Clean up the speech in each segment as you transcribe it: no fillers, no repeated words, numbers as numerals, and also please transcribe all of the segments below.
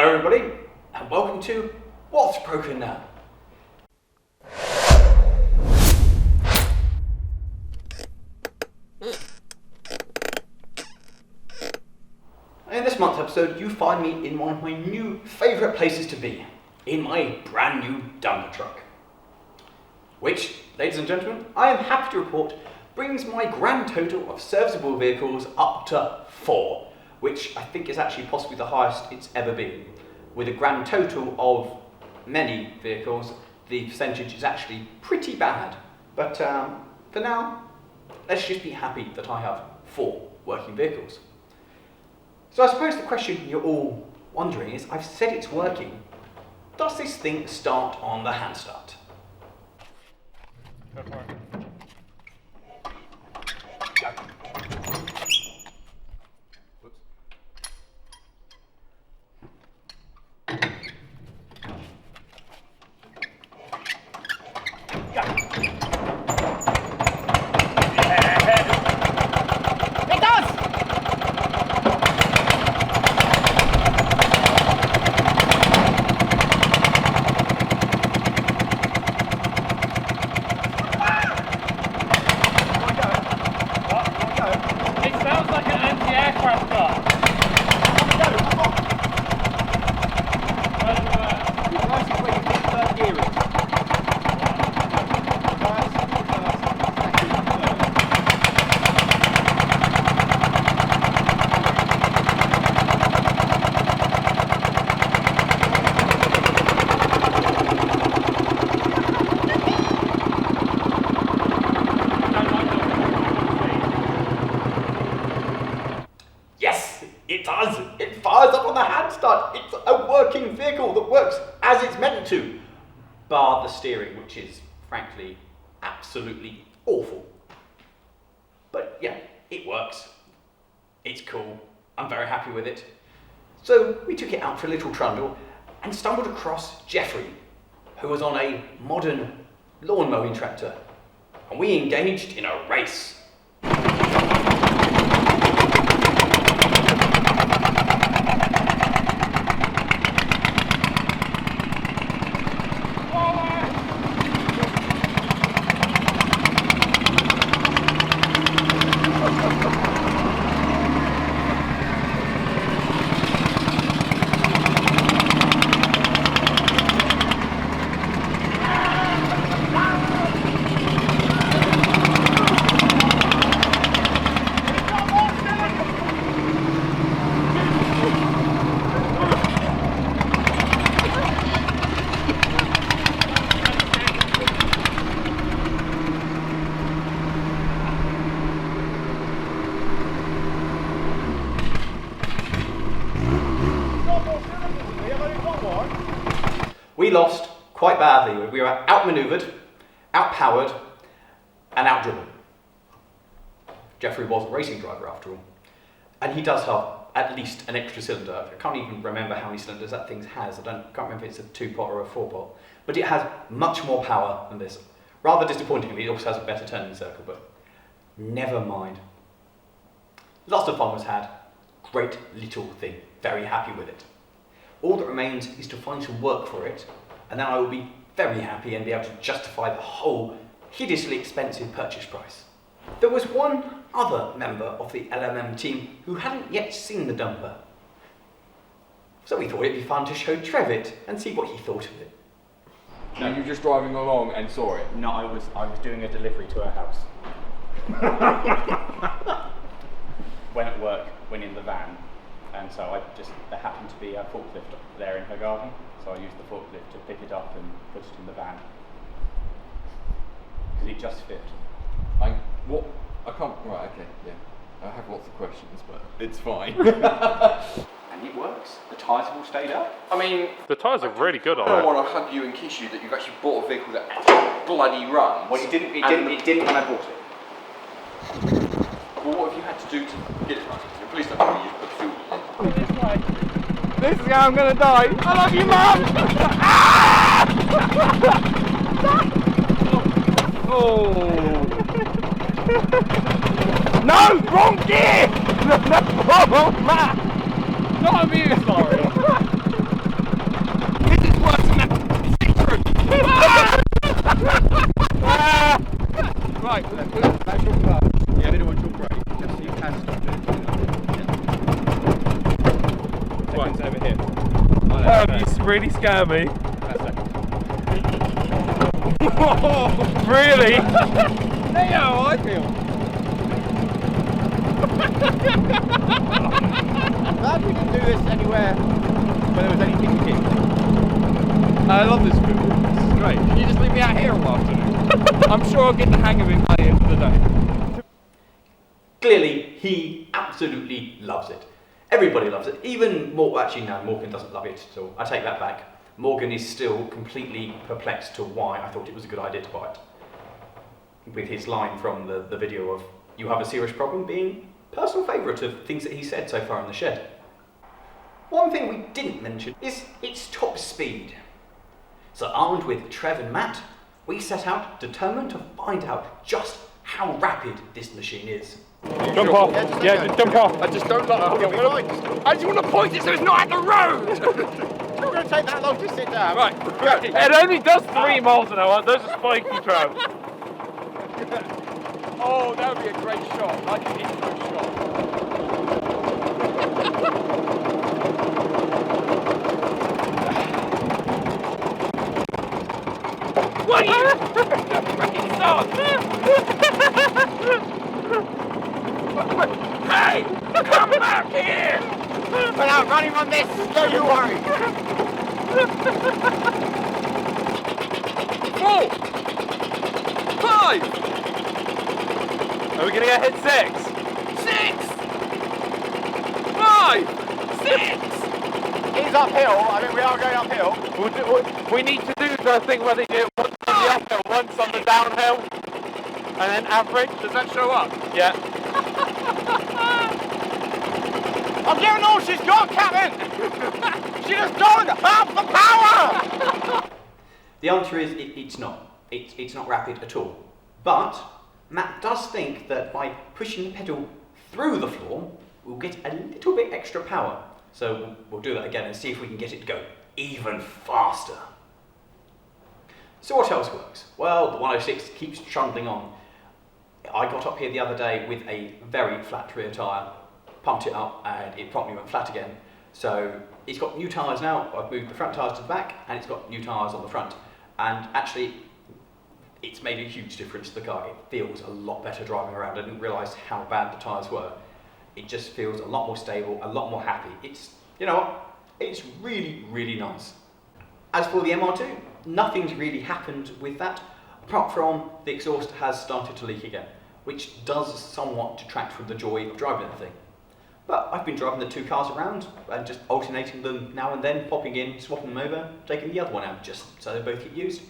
Hello everybody, and welcome to What's Broken Now? In this month's episode, you find me in one of my new favourite places to be, in my brand new dumper truck. Which, ladies and gentlemen, I am happy to report brings my grand total of serviceable vehicles up to 4, which I think is actually possibly the highest it's ever been. With a grand total of many vehicles, the percentage is actually pretty bad. But for now, let's just be happy that I have 4 working vehicles. So I suppose the question you're all wondering is, I've said it's working. Does this thing start on the hand start? Go for it. It does! It fires up on the hand start! It's a working vehicle that works as it's meant to! Bar the steering, which is, frankly, absolutely awful. But yeah, it works. It's cool. I'm very happy with it. So we took it out for a little trundle and stumbled across Jeffrey, who was on a modern lawn mowing tractor. And we engaged in a race. We lost quite badly. We were outmanoeuvred, outpowered, and outdriven. Jeffrey was a racing driver after all. And he does have at least an extra cylinder. I can't even remember how many cylinders that thing has. Can't remember if it's a 2-pot or a 4-pot. But it has much more power than this. Rather disappointingly, it also has a better turning circle, but never mind. Lots of fun was had. Great little thing. Very happy with it. All that remains is to find some work for it, and then I will be very happy and be able to justify the whole hideously expensive purchase price. There was one other member of the LMM team who hadn't yet seen the dumper. So we thought it'd be fun to show Trev it and see what he thought of it. No, you were just driving along and saw it? No, I was doing a delivery to her house. When at work, when in the van. And so there happened to be a forklift there in her garden, so I used the forklift to pick it up and put it in the van. Because it just fit. Right, okay, yeah. I have lots of questions, but it's fine. And it works. The tyres have all stayed up. I mean, The tyres are really good on I it. don't want to hug you and kiss you that you've actually bought a vehicle that bloody runs. Well, it didn't when I bought it. Well, what have you had to do to get it running? Please don't tell me you put fuel in it. This is how I'm gonna die. I love you, Mum! Oh! No! Wrong gear! No, Matt! Not a mute, sorry. seconds over here. You really scare me. Really? There you are, I feel. Glad we didn't do this anywhere where there was anything to keep. I love this film. This is great. Can you just leave me out here all afternoon? I'm sure I'll get the hang of it by the end of the day. Clearly, he absolutely loves it. Everybody loves it. Even actually no, Morgan doesn't love it at all. I take that back. Morgan is still completely perplexed to why I thought it was a good idea to buy it. With his line from the video of "you have a serious problem" being personal favourite of things that he said so far in the shed. One thing we didn't mention is its top speed. So armed with Trev and Matt, we set out determined to find out just how rapid this machine is. Jump off. Yeah, just jump off. I just don't like I just want to point it so it's not at the road. It's not going to take that long to sit down. Right. It only does 3 miles an hour. Those are spiky trout. Oh, that would be a great shot. Like an intro shot. What are you? Hey! Come back here! We're out running on this, don't you worry. 4! 5! Are we gonna get hit 6? 6! 5! 6! He's uphill, I think we are going uphill. We need to do the thing where they do once on the uphill, once on the downhill, and then average. Does that show up? Yeah. I'm giving all she's got, Captain! She just don't have the power! The answer is it's not. It's not rapid at all. But Matt does think that by pushing the pedal through the floor, we'll get a little bit extra power. So we'll do that again and see if we can get it to go even faster. So what else works? Well, the 106 keeps trundling on. I got up here the other day with a very flat rear tyre, pumped it up and it promptly went flat again. So it's got new tyres now. I've moved the front tyres to the back and it's got new tyres on the front. And actually, it's made a huge difference to the car. It feels a lot better driving around. I didn't realise how bad the tyres were. It just feels a lot more stable, a lot more happy. It's, you know what, it's really, really nice. As for the MR2, nothing's really happened with that, apart from the exhaust has started to leak again, which does somewhat detract from the joy of driving the thing. But I've been driving the 2 cars around and just alternating them now and then, popping in, swapping them over, taking the other one out just so they both get used.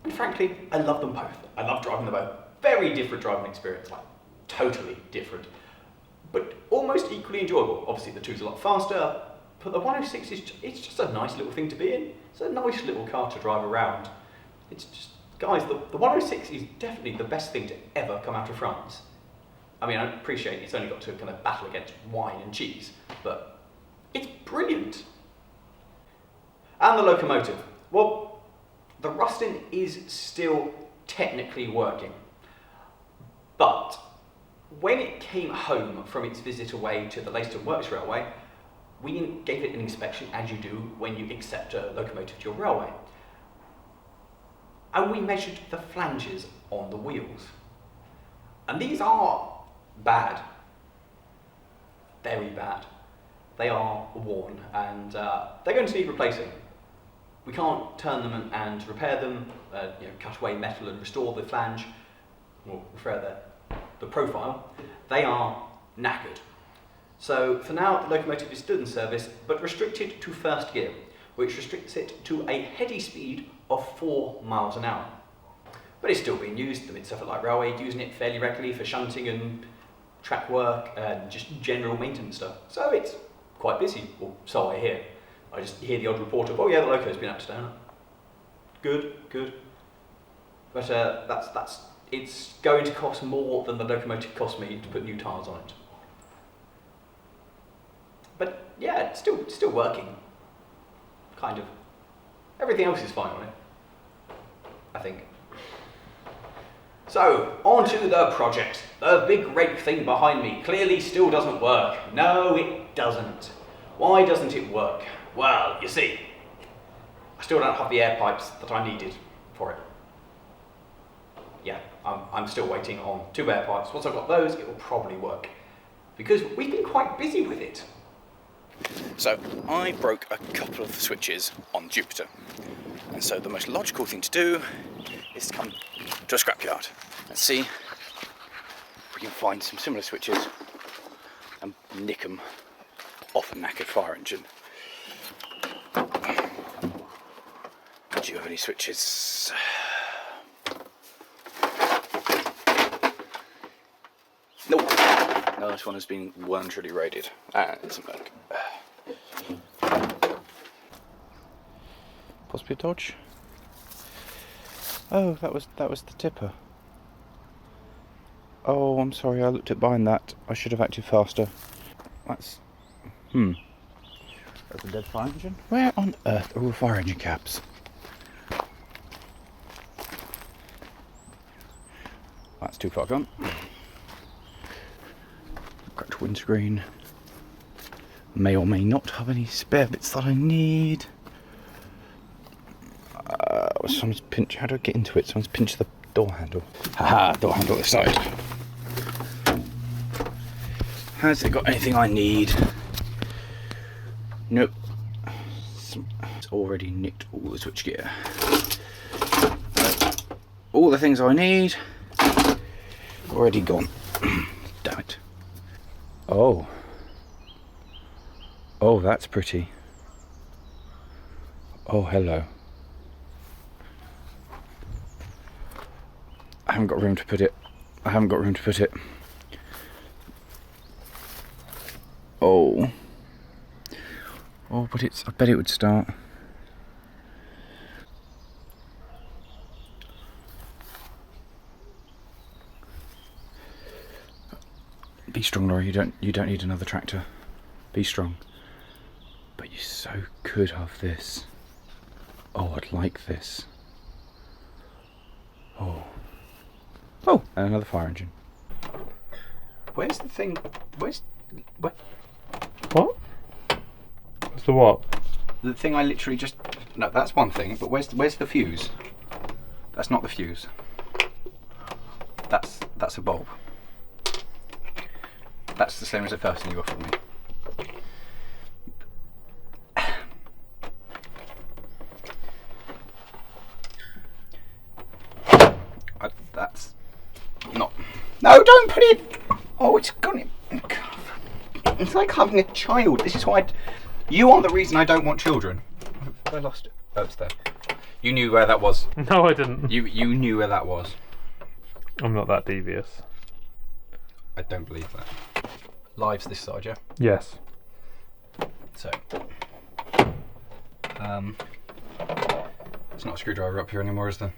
And frankly, I love them both. I love driving them both. Very different driving experience, like totally different, but almost equally enjoyable. Obviously the 2's a lot faster, but the 106 it's just a nice little thing to be in. It's a nice little car to drive around. It's just, guys, the 106 is definitely the best thing to ever come out of France. I mean, I appreciate it's only got to kind of battle against wine and cheese, but it's brilliant. And the locomotive. Well, the Ruston is still technically working, but when it came home from its visit away to the Leicester Works Railway, we gave it an inspection, as you do when you accept a locomotive to your railway. And we measured the flanges on the wheels. And these are bad. Very bad. They are worn and they're going to need replacing. We can't turn them and repair them, cut away metal and restore the flange, or repair the profile. They are knackered. So for now, the locomotive is still in service, but restricted to first gear, which restricts it to a heady speed of 4 miles an hour. But it's still being used. The Mid-Suffolk Light Railway using it fairly regularly for shunting and track work and just general maintenance stuff. So it's quite busy, or so I hear. I just hear the odd report of, oh yeah, the loco's been up to down. Good. But it's going to cost more than the locomotive cost me to put new tyres on it. But yeah, it's still working. Kind of. Everything else is fine on it, I think. So, on to the project. The big rake thing behind me clearly still doesn't work. No, it doesn't. Why doesn't it work? Well, you see, I still don't have the air pipes that I needed for it. Yeah, I'm still waiting on 2 air pipes. Once I've got those, it will probably work. Because we've been quite busy with it. So, I broke a couple of switches on Jupiter. And so the most logical thing to do is to come to a scrapyard and see if we can find some similar switches and nick them off a knackered fire engine. Do you have any switches? Nope. No, this one has been well and truly raided. It doesn't work. Possibly a Dodge? Oh, that was the tipper. Oh, I'm sorry, I looked at behind that. I should have acted faster. That's... That's a dead fire engine? Where on earth are all the fire engine caps? That's too far gone. Cracked windscreen. May or may not have any spare bits that I need. Someone's pinch. How do I get into it? Someone's pinched the door handle. Haha, door handle this side. Has it got anything I need? Nope. It's already nicked all the switchgear. All the things I need already gone. Damn it. Oh. Oh, that's pretty. Oh, hello. I haven't got room to put it. I haven't got room to put it. Oh. Oh, but it's... I bet it would start. Be strong, Lawrie. You don't need another tractor. Be strong. But you so could have this. Oh, I'd like this. Oh. Oh, and another fire engine. Where's the thing? Where? What? What's the what? The thing I literally just... No, that's one thing, but where's the fuse? That's not the fuse. That's a bulb. That's the same as the first thing you offered me. That's not... No, don't put it... Oh, it's gone... It's like having a child. This is why... You are the reason I don't want children. I lost it. Oh, it's there. You knew where that was. No, I didn't. You knew where that was. I'm not that devious. I don't believe that. Live's this side, yeah? Yes. So... There's not a screwdriver up here anymore, is there?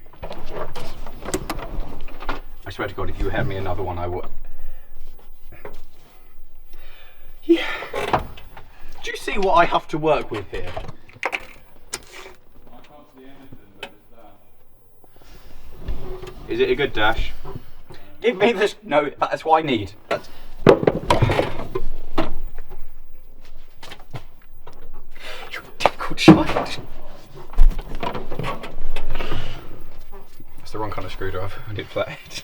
I swear to God, if you had me another one, I would. Yeah. Do you see what I have to work with here? I can't see anything but this dash. Is it a good dash? Give me this. No, that's what I need. That's... You're a difficult child. That's the wrong kind of screwdriver. I did flathead.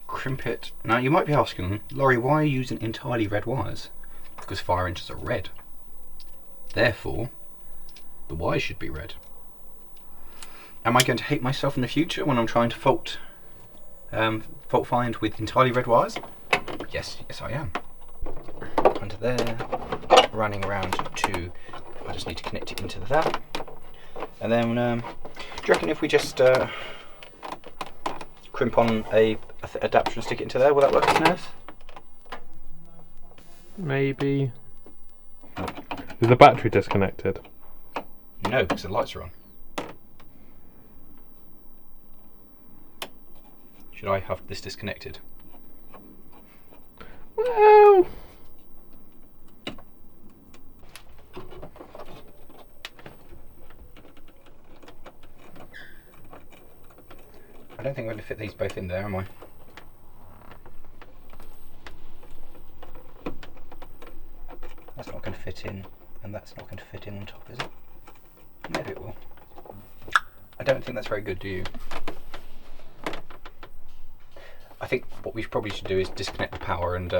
Crimp it. Now you might be asking, Lawrie, why are you using entirely red wires? Because fire engines are red. Therefore, the wires should be red. Am I going to hate myself in the future when I'm trying to fault find with entirely red wires? Yes, I am. Under there, running around to. I just need to connect it into that, and then. Do you reckon if we just crimp on a adapter and stick it into there, will that work as nice? Maybe. Is the battery disconnected? No, because the lights are on. Should I have this disconnected? Well... I don't think I'm going to fit these both in there, am I? That's not going to fit in, and that's not going to fit in on top, is it? Maybe it will. I don't think that's very good, do you? I think what we probably should do is disconnect the power and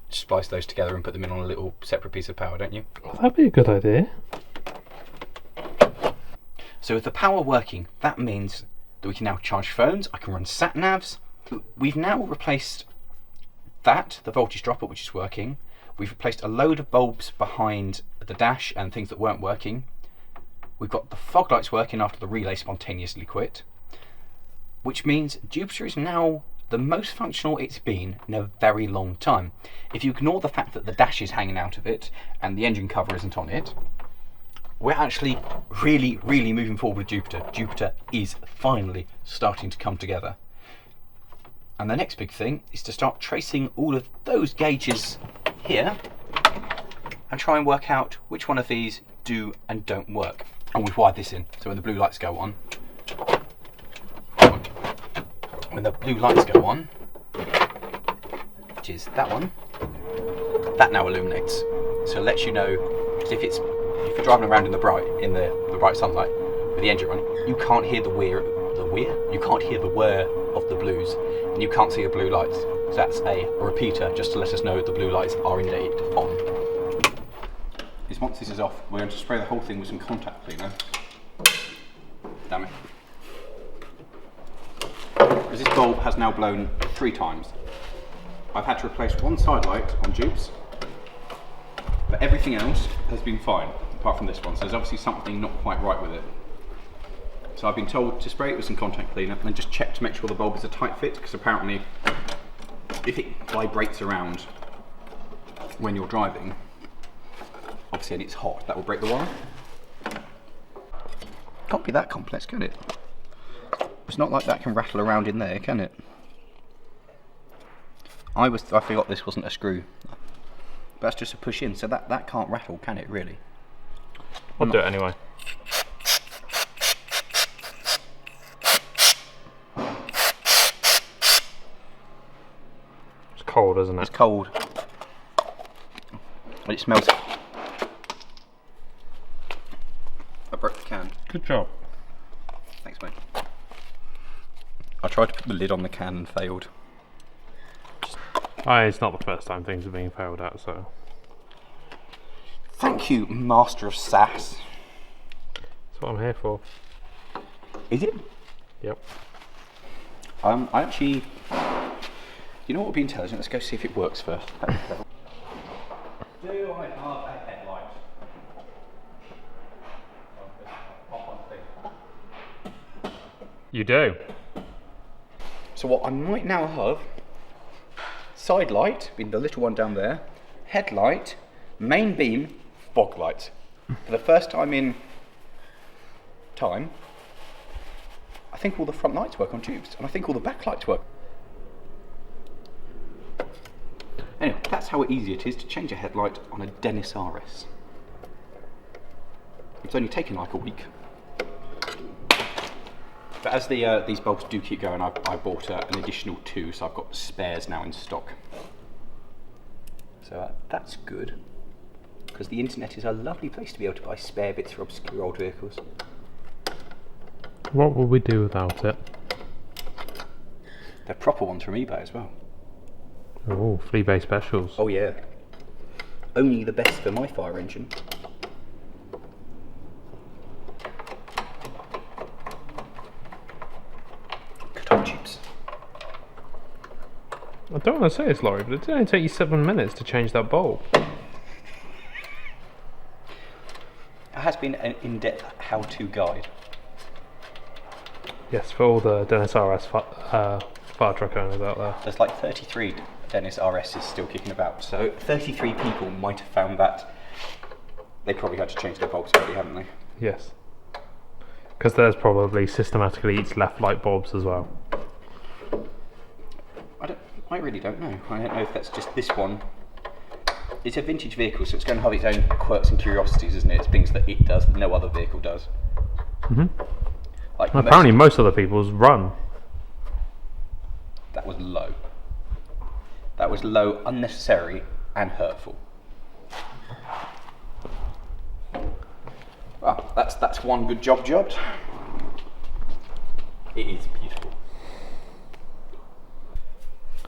splice those together and put them in on a little separate piece of power, don't you? Well, that'd be a good idea. So with the power working, that means that we can now charge phones, I can run sat-navs. We've now replaced that, the voltage dropper, which is working. We've replaced a load of bulbs behind the dash and things that weren't working. We've got the fog lights working after the relay spontaneously quit, which means Jupiter is now the most functional it's been in a very long time. If you ignore the fact that the dash is hanging out of it and the engine cover isn't on it, we're actually really, really moving forward with Jupiter. Jupiter is finally starting to come together. And the next big thing is to start tracing all of those gauges here and try and work out which one of these do and don't work. And we've wired this in, so when the blue lights go on, which is that one, that now illuminates. So it lets you know, because if you're driving around in the bright sunlight with the engine running, you can't hear the whir of the blues, and you can't see the blue lights. So that's a repeater just to let us know the blue lights are indeed on. Once this is off, we're going to spray the whole thing with some contact cleaner. Damn it. Because this bulb has now blown 3 times. I've had to replace one side light on dupes, but everything else has been fine, apart from this one. So there's obviously something not quite right with it. So I've been told to spray it with some contact cleaner and then just check to make sure the bulb is a tight fit, because apparently if it vibrates around when you're driving, obviously, and it's hot, that will break the wire. Can't be that complex, can it? It's not like that can rattle around in there, can it? I forgot this wasn't a screw. But that's just a push in, so that can't rattle, can it, really? I'll do it anyway. It's cold, isn't it? It's cold. But it smells. I broke the can. Good job. Thanks, mate. I tried to put the lid on the can and failed. It's not the first time things are being failed at, so. Thank you, Master of Sass. That's what I'm here for. Is it? Yep. I actually. You know what would be intelligent? Let's go see if it works first. Do I have a headlight? You do. So what I might now have, side light, being the little one down there, headlight, main beam, fog light. For the first time in time, I think all the front lights work on tubes, and I think all the back lights work. Anyway, that's how easy it is to change a headlight on a Dennis RS. It's only taken like a week. But as these bulbs do keep going, I bought an additional 2, so I've got spares now in stock. So that's good, because the internet is a lovely place to be able to buy spare bits for obscure old vehicles. What would we do without it? They're proper ones from eBay as well. Oh, flea-bay specials. Oh yeah. Only the best for my fire engine. Tubes. I don't want to say this, Lawrie, but it did only take you 7 minutes to change that bulb. It has been an in-depth how-to guide. Yes, for all the Dennis RS fire truck owners out there. There's like 33 Dennis RSs still kicking about, so 33 people might have found that they probably had to change their bulbs already, haven't they? Yes. Because there's probably systematically each left light bulbs as well. I really don't know. I don't know if that's just this one. It's a vintage vehicle, so it's going to have its own quirks and curiosities, isn't it? It's things that it does that no other vehicle does. Mm-hmm. Like apparently most other people's run. That was low. That was low, unnecessary, and hurtful. Well, that's one good job jobbed. It is beautiful.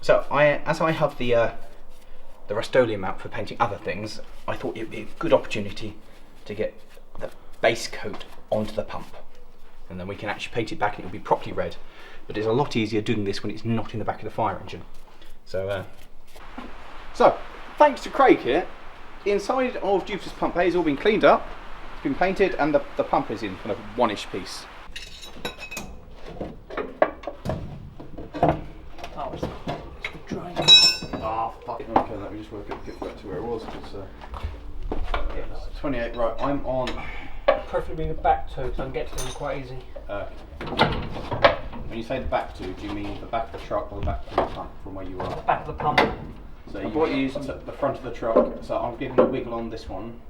So as I have the Rust-Oleum out for painting other things, I thought it'd be a good opportunity to get the base coat onto the pump, and then we can actually paint it back and it'll be properly red. But it's a lot easier doing this when it's not in the back of the fire engine. So thanks to Craig here, the inside of Jupiter's pump bay has all been cleaned up, it's been painted, and the pump is in kind of one-ish piece. Oh, fuck it. Okay, let me just get back to where it was, because it's 28, right, I'm on... Preferably the back two, because I can get to them quite easy. When you say the back two, do you mean the back of the truck or the back of the pump from where you are? Back of the pump. So you use the front of the truck, so I'm giving a wiggle on this one.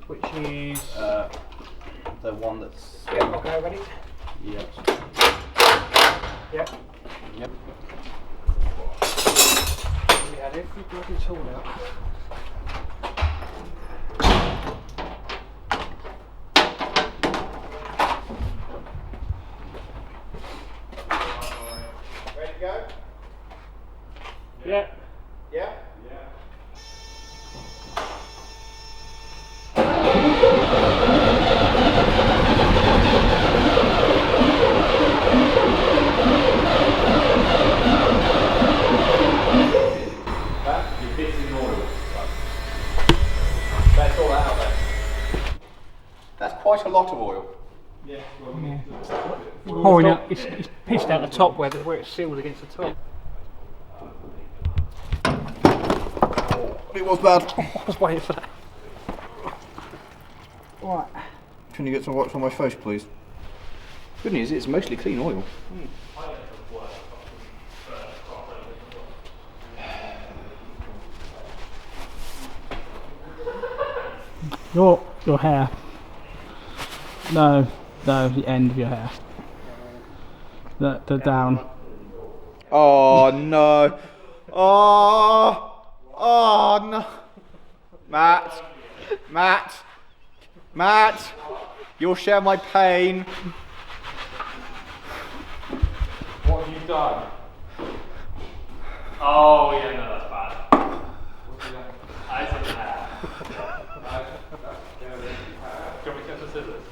Which is... the one that's... Yeah, okay, ready? Yep. Yep. Yep. We had every bloody tool out. Ready to go? Yeah. Yeah? That's all out there. That's quite a lot of oil. Pouring out, it's pitched out the top where it's sealed against the top. It was bad. I was waiting for that. Right. Can you get some watch on my face, please? Good news, it's mostly clean oil. Your hair. No, the end of your hair. The down. Oh no. Oh no. Matt, you'll share my pain. What have you done? Oh yeah, no, that's bad. I said hair. Do you want me to get the scissors?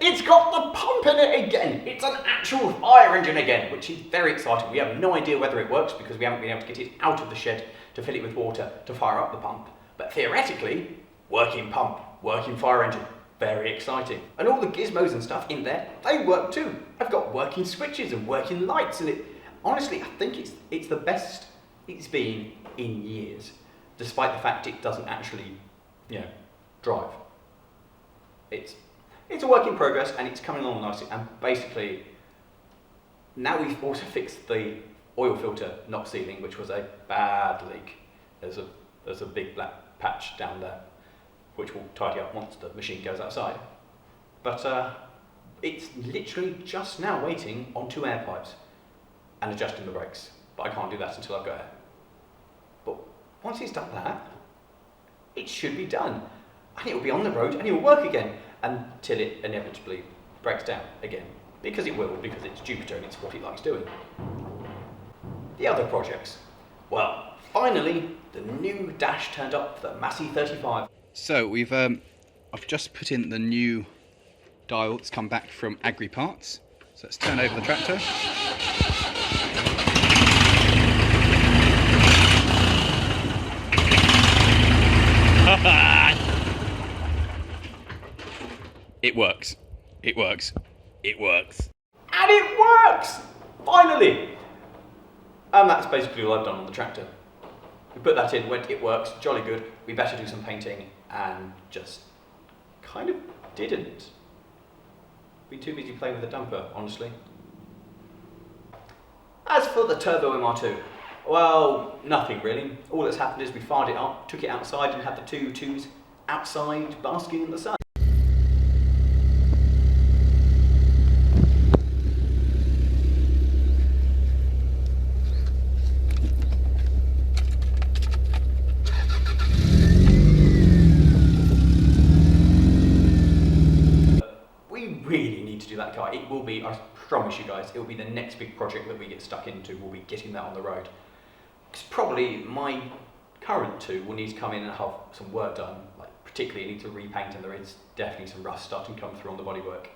It's got the pump in it again. It's an actual fire engine again, which is very exciting. We have no idea whether it works because we haven't been able to get it out of the shed to fill it with water to fire up the pump. But theoretically, working pump, working fire engine, very exciting. And all the gizmos and stuff in there, they work too. I've got working switches and working lights, and honestly, I think it's the best it's been in years, despite the fact it doesn't actually, drive. It's a work in progress, and it's coming along nicely. And basically, now we've also fixed the oil filter not sealing, which was a bad leak. There's a big black patch down there, which will tidy up once the machine goes outside. But it's literally just now waiting on 2 air pipes and adjusting the brakes. But I can't do that until I've got air. But once it's done that, it should be done. And it will be on the road and it will work again until it inevitably breaks down again. Because it will, because it's Jupiter and it's what it likes doing. The other projects. Well, finally, the new dash turned up for the Massey 35. So I've just put in the new dial that's come back from Agri Parts. So let's turn over the tractor. It works. It works. It works. And it works! Finally! And that's basically all I've done on the tractor. We put that in, went, it works, jolly good, we better do some painting, and just kind of didn't. Been too busy playing with the dumper, honestly. As for the Turbo MR2, well, nothing really. All that's happened is we fired it up, took it outside, and had the two twos outside basking in the sun. into that car. It will be, I promise you guys, it will be the next big project that we get stuck into. We'll be getting that on the road. Because probably my current two will need to come in and have some work done. Like particularly need to repaint, and there is definitely some rust starting to come through on the bodywork.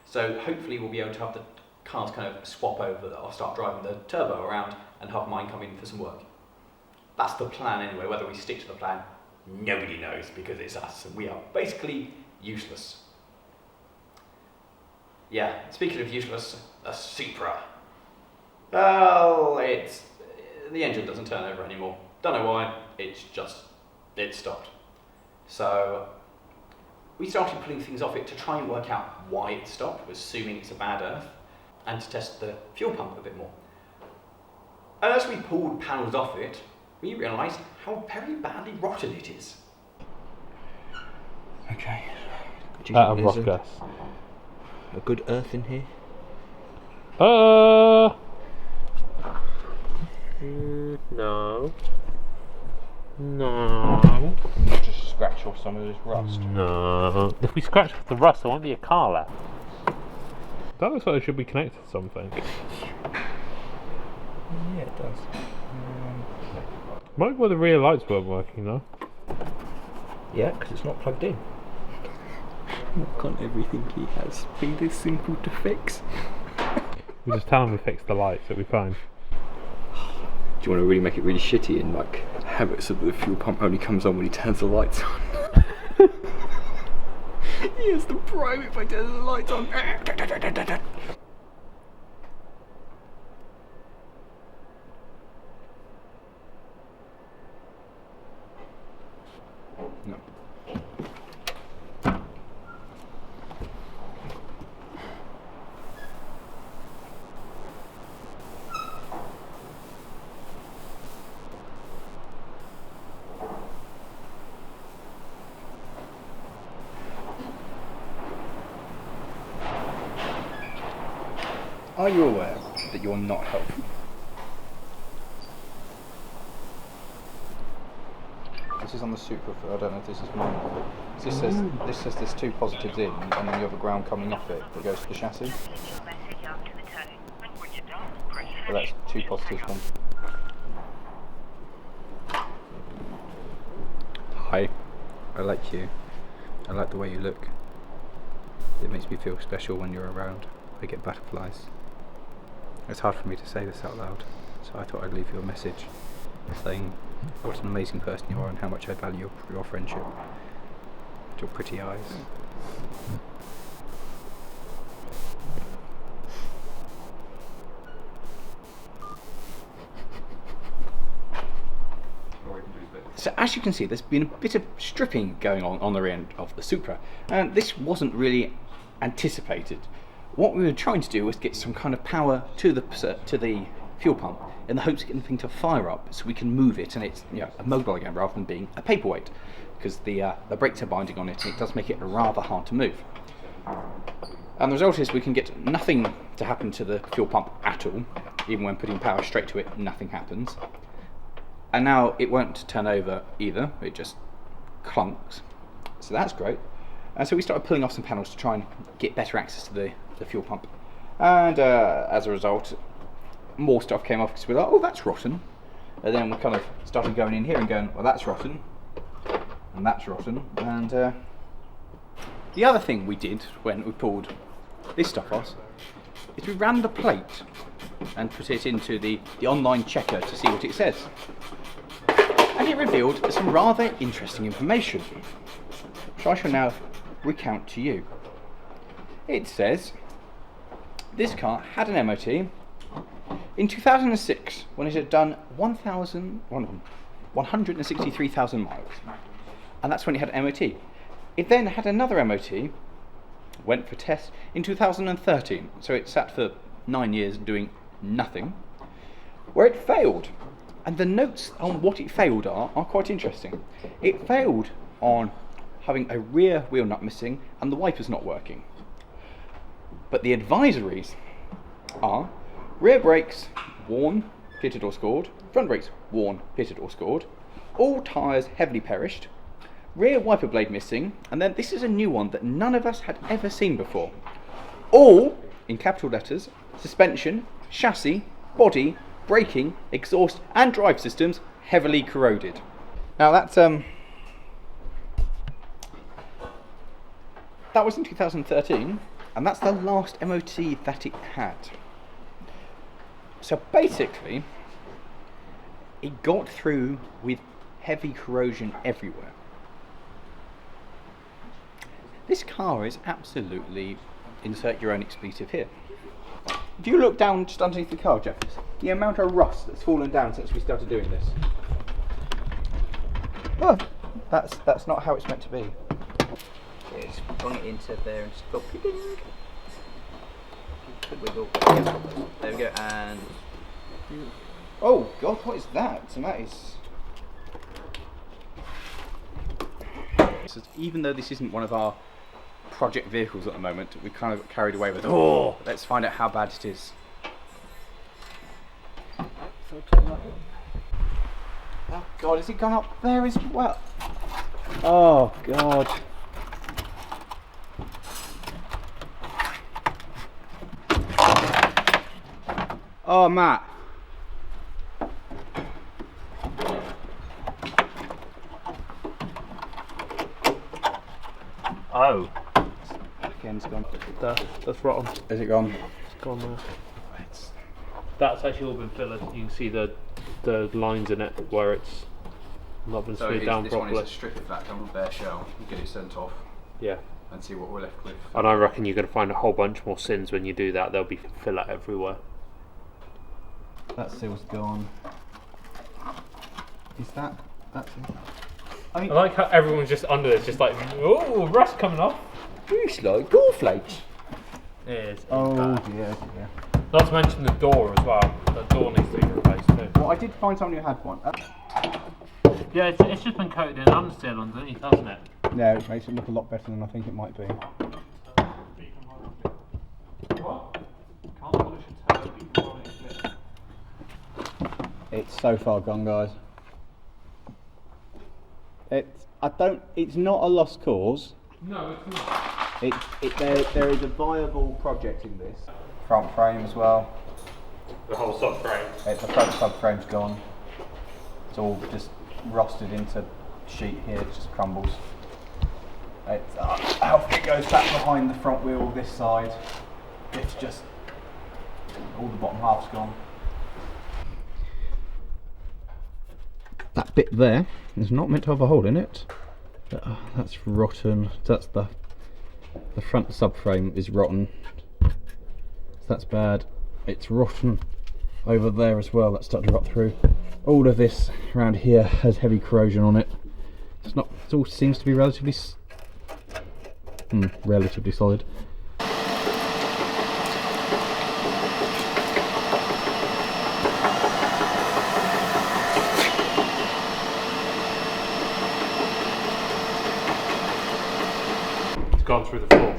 So hopefully we'll be able to have the cars kind of swap over. I'll start driving the turbo around and have mine come in for some work. That's the plan anyway. Whether we stick to the plan, nobody knows, because it's us and we are basically useless. Yeah, speaking of useless, a Supra. Well, the engine doesn't turn over anymore. Don't know why, it stopped. So we started pulling things off it to try and work out why it stopped, assuming it's a bad earth, and to test the fuel pump a bit more. And as we pulled panels off it, we realised how very badly rotten it is. Okay. Out of rough gas. A good earth in here? No. No. Just scratch off some of this rust. No. If we scratch off the rust, there won't be a car left. That looks like it should be connected to something. Yeah, it does. Might be where the rear lights weren't working though. Yeah, because it's not plugged in. Why can't everything he has be this simple to fix? We just tell him to fix the lights, it'll be fine. Do you want to really make it really shitty and like have it so that the fuel pump only comes on when he turns the lights on? He has to prime it by turning the lights on. No. Are you aware that you're not helpful? This is on the Supra. I don't know if this is mine. This says there's two positives in, and then you have a ground coming off it that goes to the chassis. But that's two positives from. Hi, I like you. I like the way you look. It makes me feel special when you're around. I get butterflies. It's hard for me to say this out loud, so I thought I'd leave you a message saying what an amazing person you are and how much I value your friendship. Your pretty eyes. So as you can see, there's been a bit of stripping going on the rear end of the Supra, and this wasn't really anticipated. What we were trying to do was get some kind of power to the fuel pump in the hopes of getting the thing to fire up so we can move it and it's mobile again rather than being a paperweight, because the brakes are binding on it and it does make it rather hard to move. And the result is we can get nothing to happen to the fuel pump at all. Even when putting power straight to it, nothing happens. And now it won't turn over either, it just clunks. So that's great. And so we started pulling off some panels to try and get better access to the fuel pump. And as a result, more stuff came off because we were like, oh, that's rotten. And then we kind of started going in here and going, well, that's rotten. And that's rotten. And the other thing we did when we pulled this stuff off is we ran the plate and put it into the online checker to see what it says. And it revealed some rather interesting information, which I shall now recount to you. It says this car had an MOT in 2006 when it had done 163,000 miles, and that's when it had an MOT. It then had another MOT, went for test in 2013, so it sat for 9 years doing nothing, where it failed. And the notes on what it failed are quite interesting. It failed on having a rear wheel nut missing and the wipers not working. But the advisories are rear brakes worn, pitted or scored, front brakes worn, pitted or scored, all tyres heavily perished, rear wiper blade missing, and then this is a new one that none of us had ever seen before. All, in capital letters, suspension, chassis, body, braking, exhaust and drive systems heavily corroded. Now that was in 2013, and that's the last MOT that it had. So basically, it got through with heavy corrosion everywhere. This car is absolutely, insert your own expletive here. If you look down just underneath the car, Jeffers, the amount of rust that's fallen down since we started doing this. Oh, that's not how it's meant to be. Yeah, just bring it into there and just go ding. Wiggle. There we go, and Oh God, what is that? And that is. So even though this isn't one of our project vehicles at the moment, we kind of got carried away with, oh, let's find out how bad it is. Oh God, has it gone up there as well? Oh God. Oh, Matt. Oh, Again, it's gone. that's rotten. Has it gone? It's gone there. That's actually all been filled. You can see the lines in it where it's not been smoothed down properly. strip of that kind of bare shell, get it sent off, Yeah. and see what we're left with. And I reckon you're going to find a whole bunch more sins when you do that. There'll be filler everywhere. That seal's gone. Is that's it? I mean, I like how everyone's just under this, just like, oh, rust coming off. it's like cornflakes. It is. Oh dear, dear. Not to mention the door as well. The door needs to be replaced too. Well, I did find someone who had one. Yeah, it's just been coated in understeel underneath, hasn't it? No, it makes it look a lot better than I think it might be. What? It's so far gone, guys. It's not a lost cause. No, it's not. There is a viable project in this. Front frame as well. The whole subframe. The front subframe's gone. It's all just rusted into sheet here, it just crumbles. It goes back behind the front wheel this side. It's just, all the bottom half's gone. That bit there is not meant to have a hole in it. That's rotten. That's the front subframe is rotten. That's bad. It's rotten over there as well. That's starting to rot through. All of this around here has heavy corrosion on it. It all seems to be relatively solid. It's gone through the floor.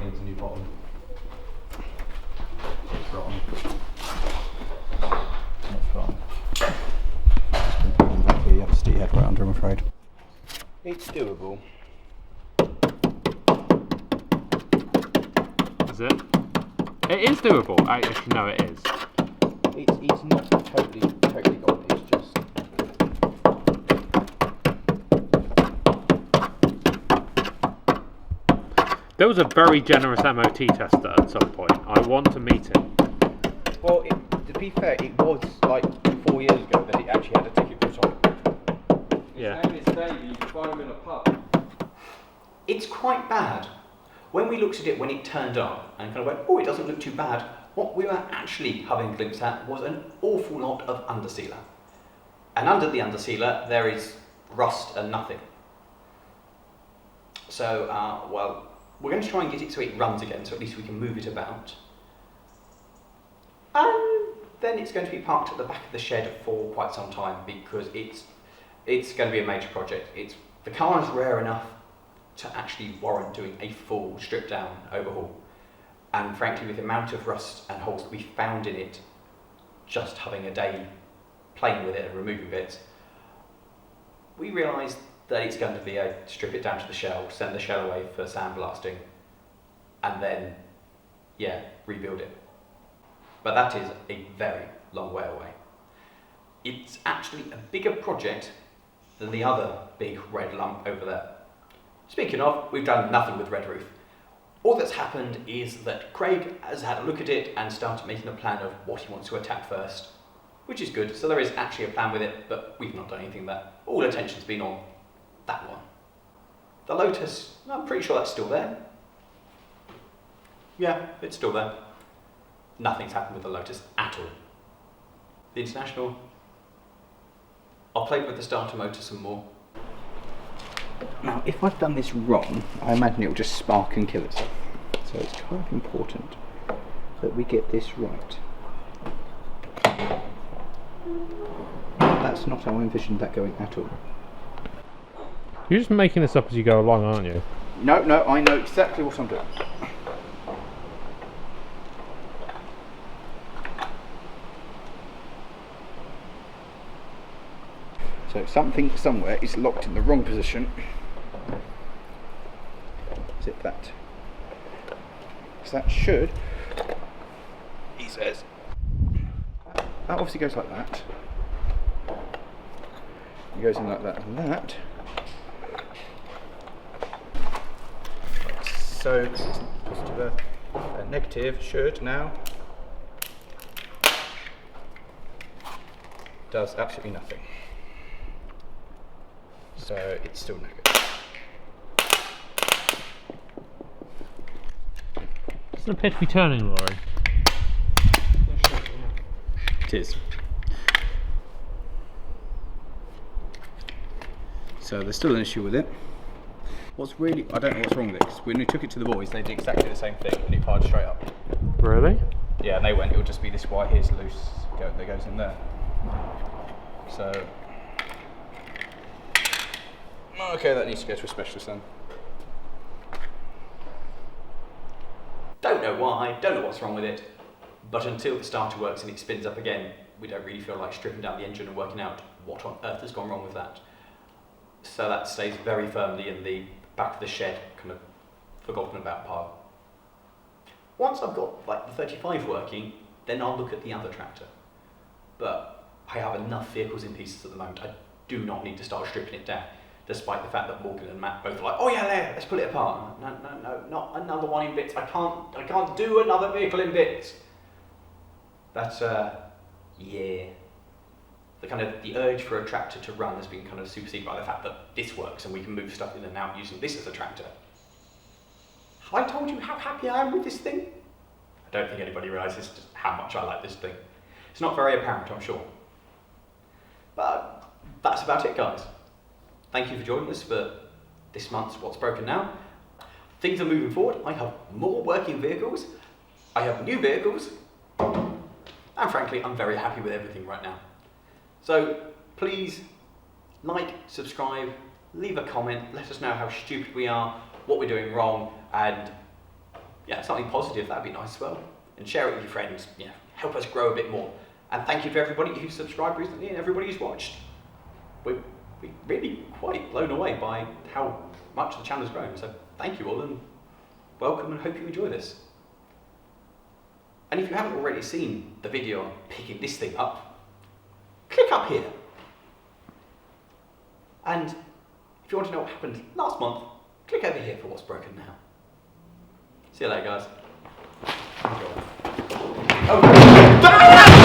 Into new bottom. It's rotten. That's rotten. Just been putting back here. You have to stick your head right under, I'm afraid. It's doable. Is it? It is doable. Actually, no, it is. It's not totally gone. It's just. There was a very generous MOT tester at some point. I want to meet him. Well, to be fair, it was like 4 years ago that it actually had a ticket put on it. Yeah. His name is Davey, you can find him in a pub. It's quite bad. When we looked at it when it turned up and kind of went, oh, it doesn't look too bad, what we were actually having a glimpse at was an awful lot of undersealer. And under the undersealer, there is rust and nothing. So, well, we're going to try and get it so it runs again, so at least we can move it about. And then it's going to be parked at the back of the shed for quite some time because it's going to be a major project. The car is rare enough to actually warrant doing a full strip down overhaul. And frankly, with the amount of rust and holes that we found in it, just having a day playing with it and removing bits, we realised then it's going to be a strip it down to the shell, send the shell away for sandblasting, and then, yeah, rebuild it. But that is a very long way away. It's actually a bigger project than the other big red lump over there. Speaking of, we've done nothing with Red Roof. All that's happened is that Craig has had a look at it and started making a plan of what he wants to attack first, which is good. So there is actually a plan with it, but we've not done anything there. All attention's been on that one. The Lotus, I'm pretty sure that's still there. Yeah, it's still there. Nothing's happened with the Lotus at all. The International, I'll play with the starter motor some more. Now, if I've done this wrong, I imagine it will just spark and kill itself. So it's kind of important that we get this right. That's not how I envisioned that going at all. You're just making this up as you go along, aren't you? No, I know exactly what I'm doing. So something somewhere is locked in the wrong position. Is it that? Because that should, he says, that obviously goes like that. It goes in like that and that. So this is positive, negative should now does absolutely nothing. So it's still negative. Doesn't appear to be turning, Lawrie. It is. So there's still an issue with it. What's really, I don't know what's wrong with it, because when we took it to the boys, they did exactly the same thing, and it fired straight up. Really? Yeah, and they went, it'll just be this wire here's loose, that goes in there. So, okay, that needs to go to a specialist then. Don't know why, don't know what's wrong with it, but until the starter works and it spins up again, we don't really feel like stripping down the engine and working out what on earth has gone wrong with that. So that stays very firmly in the back of the shed, kind of forgotten about pile. Once I've got like the 35 working, then I'll look at the other tractor. But I have enough vehicles in pieces at the moment, I do not need to start stripping it down, despite the fact that Morgan and Matt both are like, oh yeah, there, let's pull it apart. No, not another one in bits. I can't do another vehicle in bits. That's, yeah. The urge for a tractor to run has been kind of superseded by the fact that this works and we can move stuff in and out using this as a tractor. Have I told you how happy I am with this thing? I don't think anybody realises just how much I like this thing. It's not very apparent, I'm sure. But that's about it, guys. Thank you for joining us for this month's What's Broken Now. Things are moving forward. I have more working vehicles. I have new vehicles. And frankly, I'm very happy with everything right now. So please like, subscribe, leave a comment, let us know how stupid we are, what we're doing wrong, and yeah, something positive, that'd be nice as well. And share it with your friends, yeah, help us grow a bit more. And thank you to everybody who's subscribed recently and everybody who's watched. We're really quite blown away by how much the channel has grown, so thank you all and welcome and hope you enjoy this. And if you haven't already seen the video on picking this thing up, click up here. And if you want to know what happened last month, click over here for What's Broken Now. See you later, guys. Enjoy. Oh.